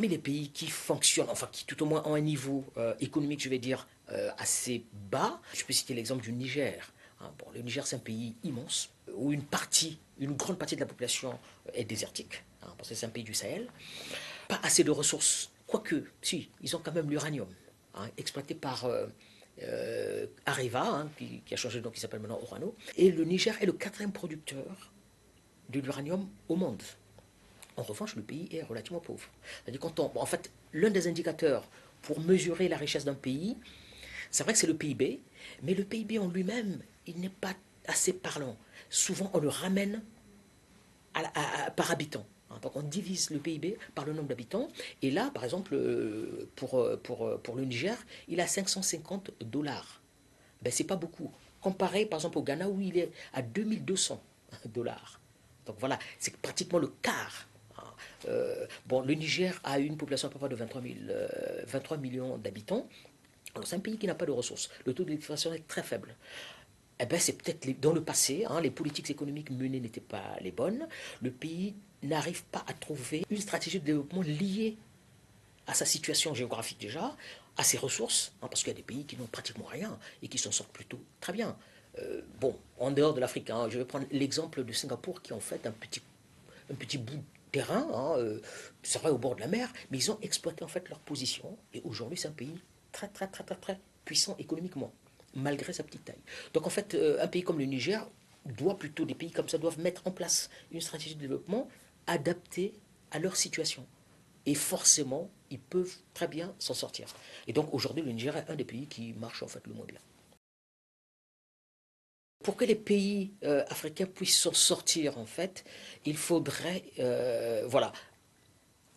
parmi les pays qui fonctionnent, enfin qui tout au moins ont un niveau économique, je vais dire, assez bas, je peux citer l'exemple du Niger. Hein. Bon, le Niger, c'est un pays immense, où une grande partie de la population est désertique, hein, parce que c'est un pays du Sahel. Pas assez de ressources, quoique, si, ils ont quand même l'uranium, hein, exploité par Areva, hein, qui a changé de nom, qui s'appelle maintenant Orano. Et le Niger est le quatrième producteur de l'uranium au monde. En revanche, le pays est relativement pauvre. C'est-à-dire en fait, l'un des indicateurs pour mesurer la richesse d'un pays, c'est vrai que c'est le PIB, mais le PIB en lui-même, il n'est pas assez parlant. Souvent, on le ramène par habitant. Hein. Donc on divise le PIB par le nombre d'habitants. Et là, par exemple, pour le Niger, il a 550 dollars. Ben, c'est pas beaucoup. Comparé, par exemple, au Ghana, où il est à 2200 dollars. Donc voilà, c'est pratiquement le quart. Bon, le Niger a une population à peu près de 23 millions d'habitants. Alors, c'est un pays qui n'a pas de ressources. Le taux d'électrification est très faible. Eh ben, c'est peut-être dans le passé, hein, les politiques économiques menées n'étaient pas les bonnes. Le pays n'arrive pas à trouver une stratégie de développement liée à sa situation géographique déjà, à ses ressources, hein, parce qu'il y a des pays qui n'ont pratiquement rien et qui s'en sortent plutôt très bien. Bon, en dehors de l'Afrique, hein, je vais prendre l'exemple de Singapour qui est en fait un petit bout de terrain, hein, c'est vrai au bord de la mer, mais ils ont exploité en fait leur position et aujourd'hui c'est un pays très très très très très puissant économiquement, malgré sa petite taille. Donc en fait, un pays comme le Niger doit plutôt, des pays comme ça doivent mettre en place une stratégie de développement adaptée à leur situation. Et forcément, ils peuvent très bien s'en sortir. Et donc aujourd'hui, le Niger est un des pays qui marche en fait le moins bien. Pour que les pays africains puissent s'en sortir, en fait, il faudrait, voilà.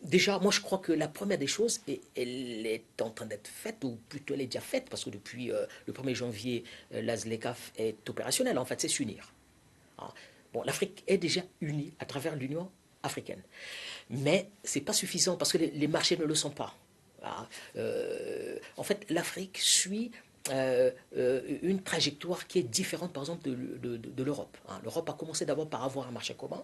Déjà, moi je crois que la première des choses, et elle est en train d'être faite, ou plutôt elle est déjà faite, parce que depuis le 1er janvier, l'ASLECAF est opérationnel, en fait, c'est s'unir. Hein. Bon, l'Afrique est déjà unie à travers l'Union africaine. Mais ce n'est pas suffisant parce que les marchés ne le sont pas. Hein. En fait, l'Afrique suit une trajectoire qui est différente, par exemple, de l'Europe. Hein. L'Europe a commencé d'abord par avoir un marché commun,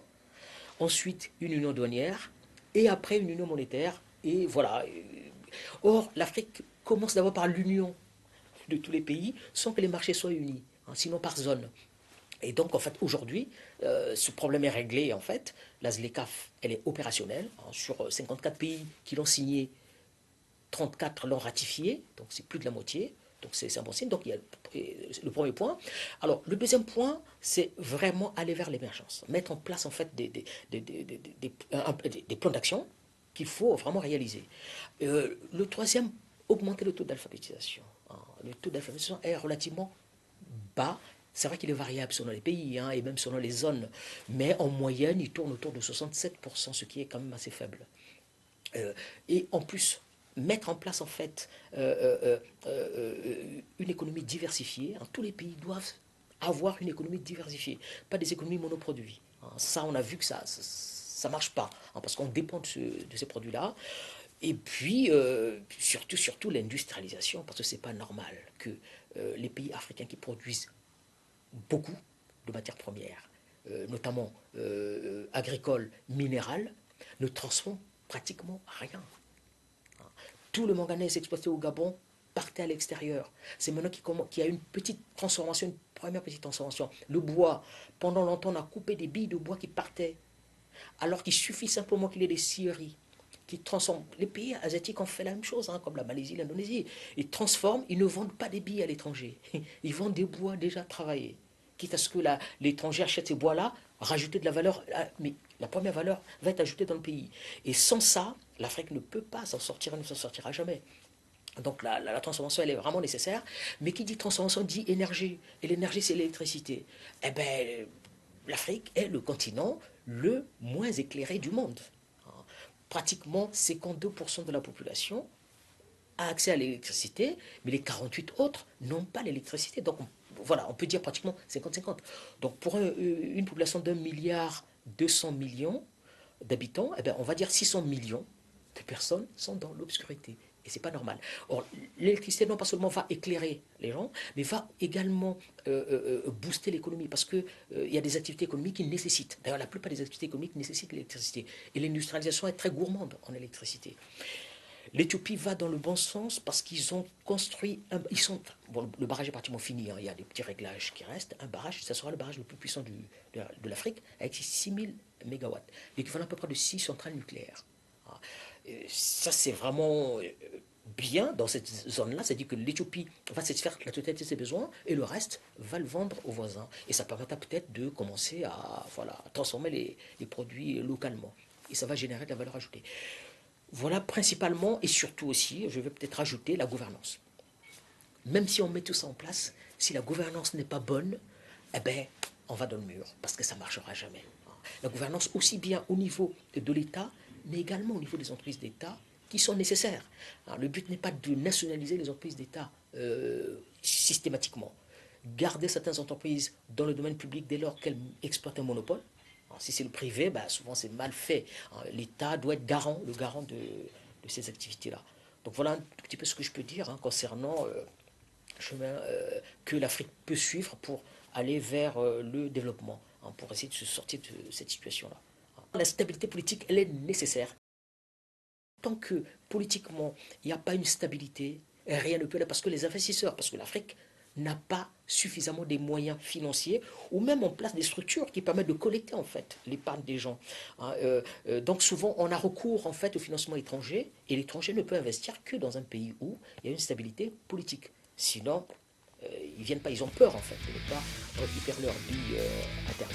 ensuite une union douanière, et après une union monétaire. Et voilà. Or, l'Afrique commence d'abord par l'union de tous les pays sans que les marchés soient unis, hein, sinon par zone. Et donc, en fait, aujourd'hui, ce problème est réglé, en fait. La ZLECAf, elle est opérationnelle. Hein, sur 54 pays qui l'ont signé, 34 l'ont ratifié, donc c'est plus de la moitié. Donc c'est un bon signe. Donc il y a le premier point. Alors le deuxième point, c'est vraiment aller vers l'émergence. Mettre en place en fait des plans d'action qu'il faut vraiment réaliser. Le troisième, augmenter le taux d'alphabétisation. Hein. Le taux d'alphabétisation est relativement bas. C'est vrai qu'il est variable selon les pays hein, et même selon les zones, mais en moyenne, il tourne autour de 67%, ce qui est quand même assez faible. Et en plus, mettre en place en fait une économie diversifiée. Hein, tous les pays doivent avoir une économie diversifiée, pas des économies monoproduits. Hein, ça, on a vu que ça marche pas, hein, parce qu'on dépend de ces produits-là. Et puis, surtout l'industrialisation, parce que c'est pas normal que les pays africains qui produisent beaucoup de matières premières, notamment agricoles, minérales, ne transforment pratiquement rien. Tout le manganèse exploité au Gabon partait à l'extérieur. C'est maintenant qu'il y a une petite transformation, une première petite transformation. Le bois, pendant longtemps, on a coupé des billes de bois qui partaient, alors qu'il suffit simplement qu'il y ait des scieries qui transforment. Les pays asiatiques ont fait la même chose, hein, comme la Malaisie, l'Indonésie. Ils transforment, ils ne vendent pas des billes à l'étranger. Ils vendent des bois déjà travaillés. Quitte à ce que l'étranger achète ces bois-là, rajouter de la valeur, mais la première valeur va être ajoutée dans le pays. Et sans ça, l'Afrique ne peut pas s'en sortir, elle ne s'en sortira jamais. Donc la transformation, elle est vraiment nécessaire. Mais qui dit transformation dit énergie. Et l'énergie, c'est l'électricité. Eh bien, l'Afrique est le continent le moins éclairé du monde. Pratiquement 52% de la population a accès à l'électricité, mais les 48 autres n'ont pas l'électricité. Donc voilà, on peut dire pratiquement 50-50. Donc pour une population d'1 milliard 200 millions d'habitants, eh bien, on va dire 600 millions de personnes sont dans l'obscurité. Et c'est pas normal. Or, l'électricité, non pas seulement va éclairer les gens, mais va également booster l'économie, parce qu'il y a des activités économiques qui nécessitent. D'ailleurs, la plupart des activités économiques nécessitent l'électricité. Et l'industrialisation est très gourmande en électricité. L'Éthiopie va dans le bon sens parce qu'ils ont construit bon, le barrage est pratiquement fini, hein, il y a des petits réglages qui restent. Un barrage, ça sera le barrage le plus puissant de l'Afrique, avec 6000 mégawatts, l'équivalent à peu près de 6 centrales nucléaires. Ah, ça, c'est vraiment bien dans cette zone-là, c'est-à-dire que l'Éthiopie va satisfaire la totalité de ses besoins et le reste va le vendre aux voisins. Et ça permettra peut-être de commencer à, voilà, transformer les produits localement. Et ça va générer de la valeur ajoutée. Voilà principalement et surtout aussi, je vais peut-être rajouter la gouvernance. Même si on met tout ça en place, si la gouvernance n'est pas bonne, eh ben, on va dans le mur parce que ça ne marchera jamais. La gouvernance aussi bien au niveau de l'État, mais également au niveau des entreprises d'État qui sont nécessaires. Alors, le but n'est pas de nationaliser les entreprises d'État systématiquement. Garder certaines entreprises dans le domaine public dès lors qu'elles exploitent un monopole. Alors, si c'est le privé, ben, souvent c'est mal fait. L'État doit être le garant de ces activités-là. Donc voilà un petit peu ce que je peux dire concernant le chemin que l'Afrique peut suivre pour aller vers le développement, pour essayer de se sortir de cette situation-là. La stabilité politique, elle est nécessaire. Tant que politiquement, il n'y a pas une stabilité, rien ne peut l'être parce que les investisseurs, parce que l'Afrique n'a pas suffisamment des moyens financiers ou même en place des structures qui permettent de collecter en fait l'épargne des gens. Donc souvent on a recours en fait au financement étranger et l'étranger ne peut investir que dans un pays où il y a une stabilité politique. Sinon, ils viennent pas, ils ont peur en fait de ne pas y perdre leur vie à terme.